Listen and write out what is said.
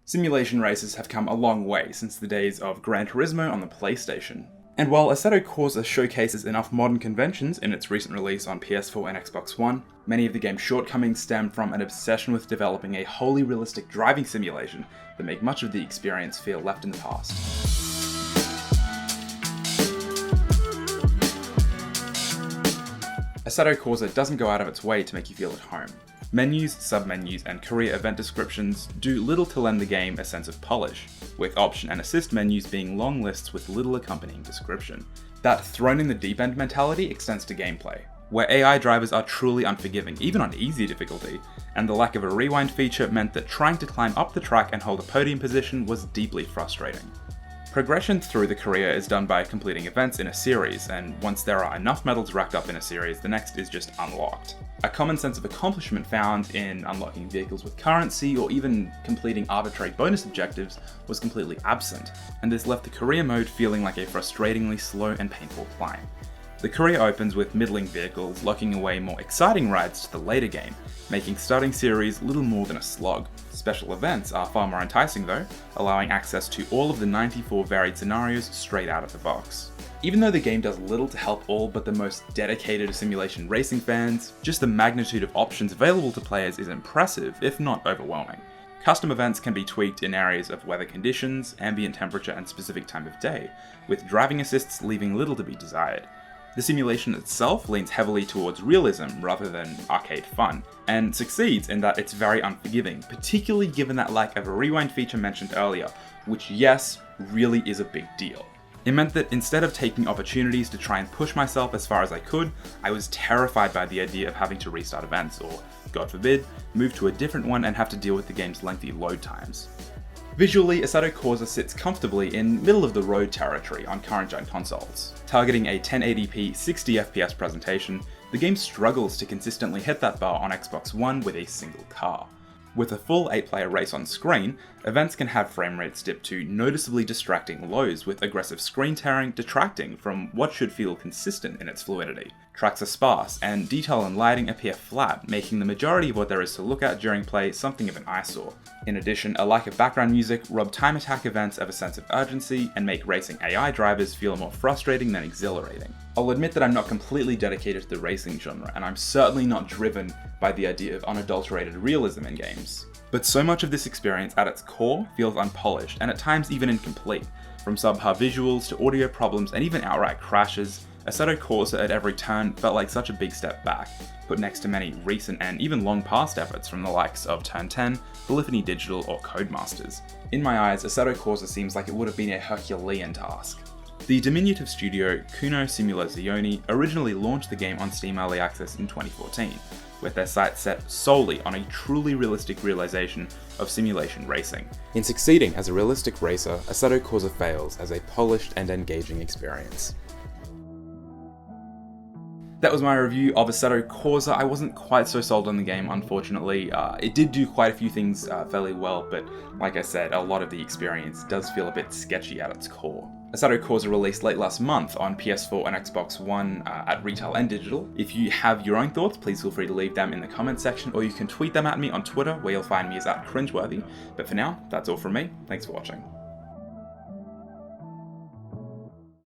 Simulation races have come a long way since the days of Gran Turismo on the PlayStation. And while Assetto Corsa showcases enough modern conventions in its recent release on PS4 and Xbox One, many of the game's shortcomings stem from an obsession with developing a wholly realistic driving simulation that make much of the experience feel left in the past. Assetto Corsa doesn't go out of its way to make you feel at home. Menus, submenus, and career event descriptions do little to lend the game a sense of polish, with option and assist menus being long lists with little accompanying description. That thrown in the deep end mentality extends to gameplay, where AI drivers are truly unforgiving, even on easy difficulty, and the lack of a rewind feature meant that trying to climb up the track and hold a podium position was deeply frustrating. Progression through the career is done by completing events in a series, and once there are enough medals racked up in a series, the next is just unlocked. A common sense of accomplishment found in unlocking vehicles with currency or even completing arbitrary bonus objectives was completely absent, and this left the career mode feeling like a frustratingly slow and painful climb. The career opens with middling vehicles locking away more exciting rides to the later game, making starting series little more than a slog. Special events are far more enticing though, allowing access to all of the 94 varied scenarios straight out of the box. Even though the game does little to help all but the most dedicated simulation racing fans, just the magnitude of options available to players is impressive, if not overwhelming. Custom events can be tweaked in areas of weather conditions, ambient temperature, and specific time of day, with driving assists leaving little to be desired. The simulation itself leans heavily towards realism rather than arcade fun, and succeeds in that it's very unforgiving, particularly given that lack of a rewind feature mentioned earlier, which yes, really is a big deal. It meant that instead of taking opportunities to try and push myself as far as I could, I was terrified by the idea of having to restart events or, God forbid, move to a different one and have to deal with the game's lengthy load times. Visually, Assetto Corsa sits comfortably in middle-of-the-road territory on current-gen consoles. Targeting a 1080p 60fps presentation, the game struggles to consistently hit that bar on Xbox One with a single car. With a full 8-player race on screen, events can have frame rates dip to noticeably distracting lows, with aggressive screen tearing detracting from what should feel consistent in its fluidity. Tracks are sparse, and detail and lighting appear flat, making the majority of what there is to look at during play something of an eyesore. In addition, a lack of background music rob time attack events of a sense of urgency and make racing AI drivers feel more frustrating than exhilarating. I'll admit that I'm not completely dedicated to the racing genre, and I'm certainly not driven by the idea of unadulterated realism in games. But so much of this experience at its core feels unpolished, and at times even incomplete. From subpar visuals to audio problems and even outright crashes, Assetto Corsa at every turn felt like such a big step back, put next to many recent and even long past efforts from the likes of Turn 10, Polyphony Digital, or Codemasters. In my eyes, Assetto Corsa seems like it would have been a Herculean task. The diminutive studio Cuno Simulazioni originally launched the game on Steam Early Access in 2014, with their sights set solely on a truly realistic realization of simulation racing. In succeeding as a realistic racer, Assetto Corsa fails as a polished and engaging experience. That was my review of Assetto Corsa. I wasn't quite so sold on the game, unfortunately. It did do quite a few things fairly well, but like I said, a lot of the experience does feel a bit sketchy at its core. Assetto Corsa released late last month on PS4 and Xbox One at retail and digital. If you have your own thoughts, please feel free to leave them in the comments section, or you can tweet them at me on Twitter, where you'll find me as @cringeworthy. But for now, that's all from me. Thanks for watching.